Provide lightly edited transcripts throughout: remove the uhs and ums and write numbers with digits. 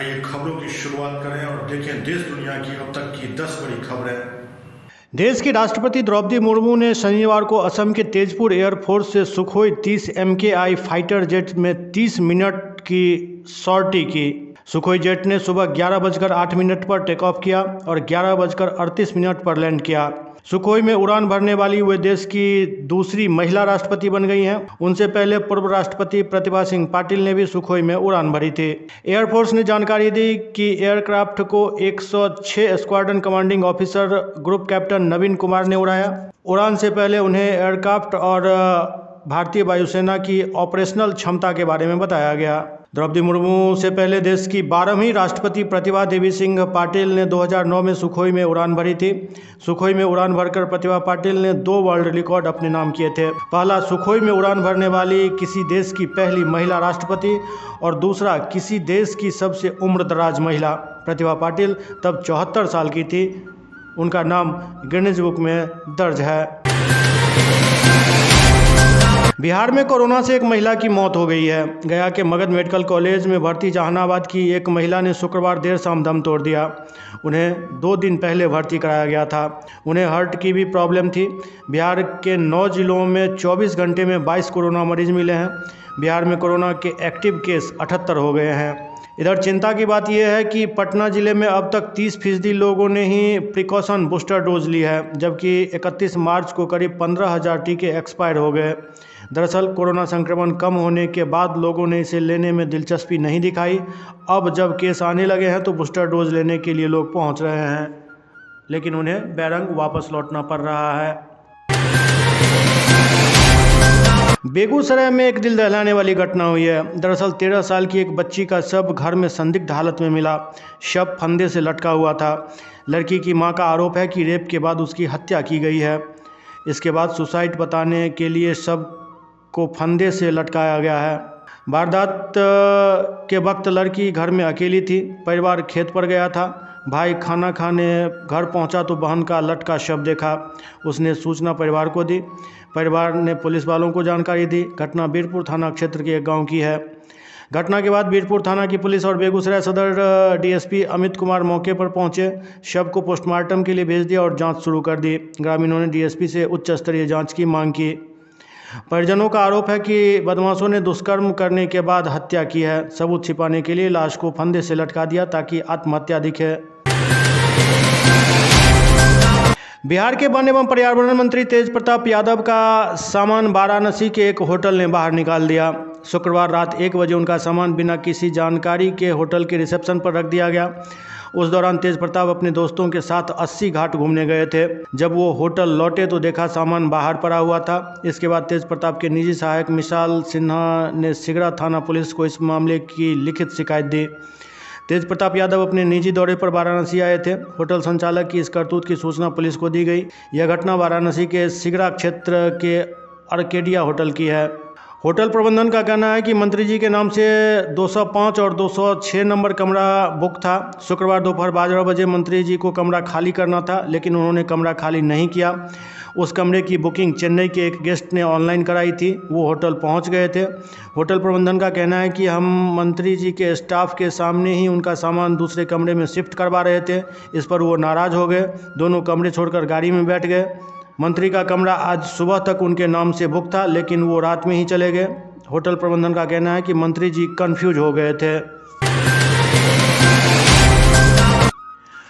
आइए खबरों की शुरुआत करें और देखें देश दुनिया की अब तक की 10 बड़ी खबरें। देश की राष्ट्रपति द्रौपदी मुर्मू ने शनिवार को असम के तेजपुर एयरफोर्स से सुखोई 30 MKI फाइटर जेट में 30 मिनट की सॉर्टी की। सुखोई जेट ने सुबह 11:08 पर टेक ऑफ किया और 11:38 पर लैंड किया। सुखोई में उड़ान भरने वाली वे देश की दूसरी महिला राष्ट्रपति बन गई हैं। उनसे पहले पूर्व राष्ट्रपति प्रतिभा सिंह पाटिल ने भी सुखोई में उड़ान भरी थी। एयरफोर्स ने जानकारी दी कि एयरक्राफ्ट को 106 squadron commanding officer group captain Naveen Kumar ने उड़ाया। उड़ान से पहले उन्हें एयरक्राफ्ट और भारतीय वायुसेना की ऑपरेशनल क्षमता के बारे में बताया गया। द्रौपदी मुर्मू से पहले देश की 12वीं राष्ट्रपति प्रतिभा देवी सिंह पाटिल ने 2009 में सुखोई में उड़ान भरी थी। सुखोई में उड़ान भरकर प्रतिभा पाटिल ने 2 वर्ल्ड रिकॉर्ड अपने नाम किए थे। पहला सुखोई में उड़ान भरने वाली किसी देश की पहली महिला राष्ट्रपति और दूसरा किसी देश की सबसे उम्रदराज महिला। प्रतिभा पाटिल तब 74 साल की थी। उनका नाम गिनीज बुक में दर्ज है। बिहार में कोरोना से एक महिला की मौत हो गई है। गया के मगध मेडिकल कॉलेज में भर्ती जहानाबाद की एक महिला ने शुक्रवार देर शाम दम तोड़ दिया। उन्हें 2 दिन पहले भर्ती कराया गया था। उन्हें हार्ट की भी प्रॉब्लम थी। बिहार के 9 जिलों में 24 घंटे में 22 कोरोना मरीज मिले हैं। बिहार में कोरोना के एक्टिव केस 78 हो गए हैं। इधर चिंता की बात यह है कि पटना जिले में अब तक 30% लोगों ने ही प्रिकॉशन बूस्टर डोज ली है, जबकि 31 मार्च को करीब 15,000 टीके एक्सपायर हो गए। दरअसल कोरोना संक्रमण कम होने के बाद लोगों ने इसे लेने में दिलचस्पी नहीं दिखाई। अब जब केस आने लगे हैं तो बूस्टर डोज लेने के लिए लोग पहुंच रहे हैं, लेकिन उन्हें बैरंग वापस लौटना पड़ रहा है। बेगूसराय में एक दिल दहलाने वाली घटना हुई है। दरअसल 13 साल की एक बच्ची का शव घर में संदिग्ध हालत में मिला। शव फंदे से लटका हुआ था। लड़की की मां का आरोप है कि रेप के बाद उसकी हत्या की गई है। इसके बाद सुसाइड बताने के लिए शव को फंदे से लटकाया गया है। वारदात के वक्त लड़की घर में अकेली थी। परिवार खेत पर गया था। भाई खाना खाने घर पहुंचा तो बहन का लटका शव देखा। उसने सूचना परिवार को दी। परिवार ने पुलिस वालों को जानकारी दी। घटना बीरपुर थाना क्षेत्र के एक गांव की है। घटना के बाद बीरपुर थाना की पुलिस और बेगूसराय सदर DSP अमित कुमार मौके पर पहुंचे। शव को पोस्टमार्टम के लिए भेज दिया और जांच शुरू कर दी। ग्रामीणों ने DSP से उच्च स्तरीय जांच की मांग की। परिजनों का आरोप है कि बदमाशों ने दुष्कर्म करने के बाद हत्या की है। सबूत छिपाने के लिए लाश को फंदे से लटका दिया ताकि आत्महत्या दिखे। बिहार के वन एवं पर्यावरण मंत्री तेज प्रताप यादव का सामान वाराणसी के एक होटल ने बाहर निकाल दिया। शुक्रवार रात 1 बजे उनका सामान बिना किसी जानकारी के होटल के रिसेप्शन पर रख दिया गया। उस दौरान तेज प्रताप अपने दोस्तों के साथ 80 घाट घूमने गए थे। जब वो होटल लौटे तो देखा सामान बाहर पड़ा हुआ था। इसके बाद तेज प्रताप के निजी सहायक मिसाल सिन्हा ने सिगरा थाना पुलिस को इस मामले की लिखित शिकायत दी। तेज प्रताप यादव अपने निजी दौरे पर वाराणसी आए थे। होटल संचालक की इस करतूत की सूचना पुलिस को दी गई। यह घटना वाराणसी के सिगरा क्षेत्र के अर्केडिया होटल की है। होटल प्रबंधन का कहना है कि मंत्री जी के नाम से 205 और 206 नंबर कमरा बुक था। शुक्रवार दोपहर 12 बजे मंत्री जी को कमरा खाली करना था, लेकिन उन्होंने कमरा खाली नहीं किया। उस कमरे की बुकिंग चेन्नई के एक गेस्ट ने ऑनलाइन कराई थी। वो होटल पहुंच गए थे। होटल प्रबंधन का कहना है कि हम मंत्री जी के स्टाफ के सामने ही उनका सामान दूसरे कमरे में शिफ्ट करवा रहे थे। इस पर वो नाराज़ हो गए। दोनों कमरे छोड़कर गाड़ी में बैठ गए। मंत्री का कमरा आज सुबह तक उनके नाम से बुक था, लेकिन वो रात में ही चले गए। होटल प्रबंधन का कहना है कि मंत्री जी कंफ्यूज हो गए थे।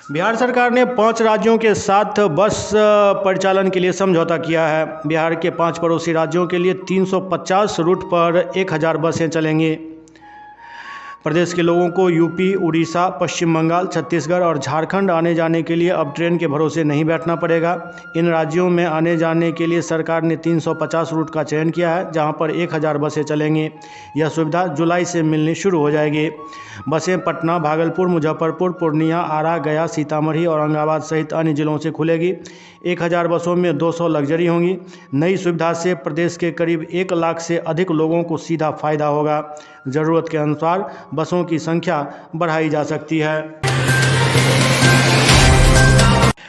बिहार सरकार ने 5 राज्यों के साथ बस परिचालन के लिए समझौता किया है। बिहार के 5 पड़ोसी राज्यों के लिए 350 रूट पर 1000 बसें चलेंगी। प्रदेश के लोगों को यूपी, उड़ीसा, पश्चिम बंगाल, छत्तीसगढ़ और झारखंड आने जाने के लिए अब ट्रेन के भरोसे नहीं बैठना पड़ेगा। इन राज्यों में आने जाने के लिए सरकार ने 350 रूट का चयन किया है, जहां पर 1000 बसें चलेंगी। यह सुविधा जुलाई से मिलनी शुरू हो जाएगी। बसें पटना, भागलपुर, मुजफ्फरपुर, पूर्णिया, आरा, गया, सीतामढ़ी, औरंगाबाद सहित अन्य जिलों से खुलेगी। 1000 बसों में 200 लग्जरी होंगी। नई सुविधा से प्रदेश के करीब 1 लाख से अधिक लोगों को सीधा फायदा होगा। ज़रूरत के अनुसार बसों की संख्या बढ़ाई जा सकती है।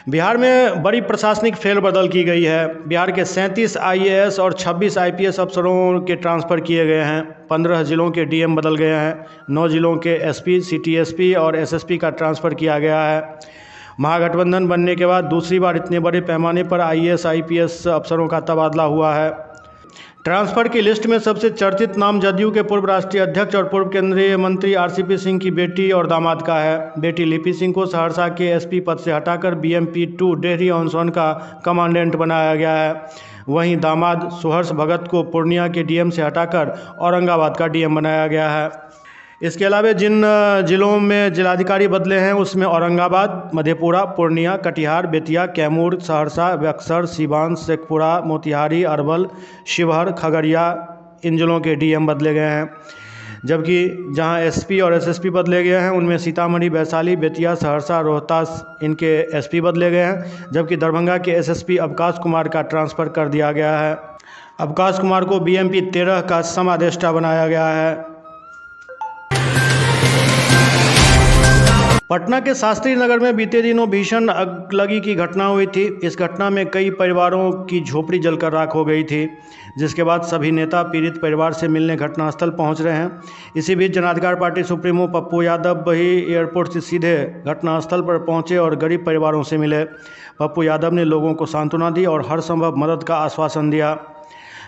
बिहार में बड़ी प्रशासनिक फेरबदल की गई है। बिहार के 37 आईएएस और 26 आईपीएस अफसरों के ट्रांसफ़र किए गए हैं। 15 जिलों के डीएम बदल गए हैं। 9 जिलों के एसपी, सिटी और एसएसपी का ट्रांसफ़र किया गया है। महागठबंधन बनने के बाद दूसरी बार इतने बड़े पैमाने पर आईएएस आईपीएस अफसरों का तबादला हुआ है। ट्रांसफ़र की लिस्ट में सबसे चर्चित नाम जदयू के पूर्व राष्ट्रीय अध्यक्ष और पूर्व केंद्रीय मंत्री आरसीपी सिंह की बेटी और दामाद का है। बेटी लिपि सिंह को सहरसा के एसपी पद से हटाकर बीएमपी-2 डेहरी ऑन सोन का कमांडेंट बनाया गया है। वहीं दामाद सुहर्ष भगत को पूर्णिया के डीएम से हटाकर औरंगाबाद का डीएम बनाया गया है। इसके अलावा जिन जिलों में जिलाधिकारी बदले हैं उसमें औरंगाबाद, मधेपुरा, पूर्णिया, कटिहार, बेतिया, कैमूर, सहरसा, बक्सर, सीवान, शेखपुरा, मोतिहारी, अरवल, शिवहर, खगड़िया इन जिलों के डीएम बदले गए हैं। जबकि जहां एसपी और एसएसपी बदले गए हैं उनमें सीतामढ़ी, वैशाली, बेतिया, सहरसा, रोहतास इनके एसपी बदले गए हैं। जबकि दरभंगा के एसएसपी अवकाश कुमार का ट्रांसफ़र कर दिया गया है। अवकाश कुमार को बीएमपी-13 का समादेष्टा बनाया गया है। पटना के शास्त्री नगर में बीते दिनों भीषण अगलगी की घटना हुई थी। इस घटना में कई परिवारों की झोपड़ी जलकर राख हो गई थी, जिसके बाद सभी नेता पीड़ित परिवार से मिलने घटनास्थल पहुंच रहे हैं। इसी बीच जनाधिकार पार्टी सुप्रीमो पप्पू यादव भी एयरपोर्ट से सीधे घटनास्थल पर पहुंचे और गरीब परिवारों से मिले। पप्पू यादव ने लोगों को सांत्वना दी और हर संभव मदद का आश्वासन दिया।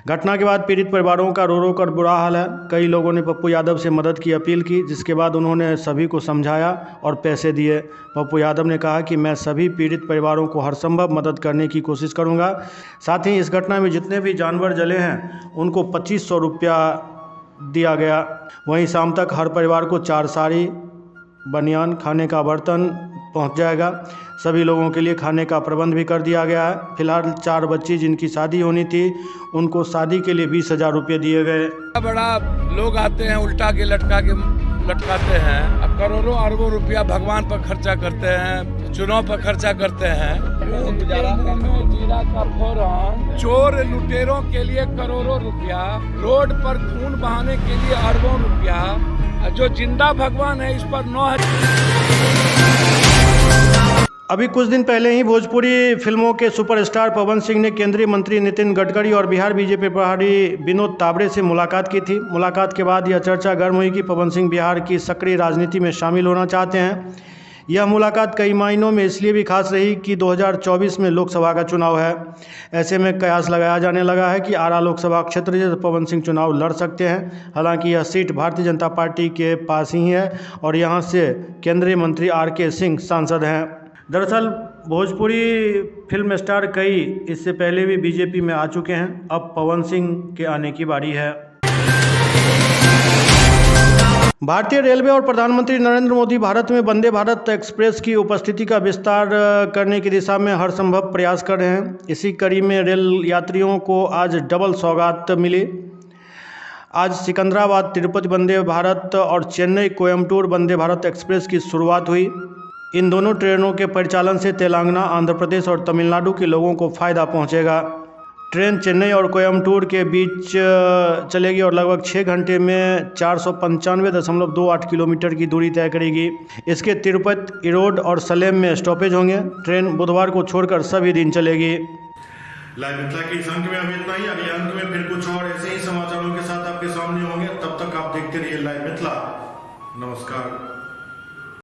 घटना के बाद पीड़ित परिवारों का रो रो कर बुरा हाल है। कई लोगों ने पप्पू यादव से मदद की अपील की, जिसके बाद उन्होंने सभी को समझाया और पैसे दिए। पप्पू यादव ने कहा कि मैं सभी पीड़ित परिवारों को हर संभव मदद करने की कोशिश करूंगा। साथ ही इस घटना में जितने भी जानवर जले हैं उनको 2500 रुपया दिया गया। वहीं शाम तक हर परिवार को 4 साड़ी, बनियान, खाने का बर्तन पहुंच जाएगा। सभी लोगों के लिए खाने का प्रबंध भी कर दिया गया है। फिलहाल 4 बच्ची जिनकी शादी होनी थी उनको शादी के लिए 20,000 रुपये दिए गए। बड़ा लोग आते हैं उल्टा के लटकाते हैं। अब करोड़ों अरबों रुपया भगवान पर खर्चा करते हैं, चुनाव पर खर्चा करते हैं। जीरा का फोरन, चोर लुटेरों के लिए करोड़ों रुपया, रोड पर खून बहाने के लिए अरबों रुपया। जो जिंदा भगवान है इस पर 9,000। अभी कुछ दिन पहले ही भोजपुरी फिल्मों के सुपरस्टार पवन सिंह ने केंद्रीय मंत्री नितिन गडकरी और बिहार बीजेपी प्रभारी विनोद तावड़े से मुलाकात की थी। मुलाकात के बाद यह चर्चा गर्म हुई कि पवन सिंह बिहार की सक्रिय राजनीति में शामिल होना चाहते हैं। यह मुलाकात कई मायनों में इसलिए भी खास रही कि 2024 में लोकसभा का चुनाव है। ऐसे में कयास लगाया जाने लगा है कि आरा लोकसभा क्षेत्र से पवन सिंह चुनाव लड़ सकते हैं। हालांकि यह सीट भारतीय जनता पार्टी के पास ही है और यहां से केंद्रीय मंत्री आर.के. सिंह सांसद हैं। दरअसल भोजपुरी फिल्म स्टार कई इससे पहले भी बीजेपी में आ चुके हैं। अब पवन सिंह के आने की बारी है। भारतीय रेलवे और प्रधानमंत्री नरेंद्र मोदी भारत में वंदे भारत एक्सप्रेस की उपस्थिति का विस्तार करने की दिशा में हर संभव प्रयास कर रहे हैं। इसी कड़ी में रेल यात्रियों को आज डबल सौगात मिली। आज सिकंदराबाद तिरुपति वंदे भारत और चेन्नई कोयम्बटूर वंदे भारत एक्सप्रेस की शुरुआत हुई। इन दोनों ट्रेनों के परिचालन से तेलंगाना, आंध्र प्रदेश और तमिलनाडु के लोगों को फ़ायदा पहुंचेगा। ट्रेन चेन्नई और कोयम्बटूर के बीच चलेगी और लगभग 6 घंटे में 495.28 किलोमीटर की दूरी तय करेगी। इसके तिरुपति, इरोड और सलेम में स्टॉपेज होंगे। ट्रेन बुधवार को छोड़कर सभी दिन चलेगी। लाइव मिथिला के इस अंक में अभी इतना ही। अगले अंक में फिर कुछ और ऐसे ही समाचारों के साथ आपके सामने होंगे। तब तक आप देखते रहिए लाइव मिथिला। नमस्कार।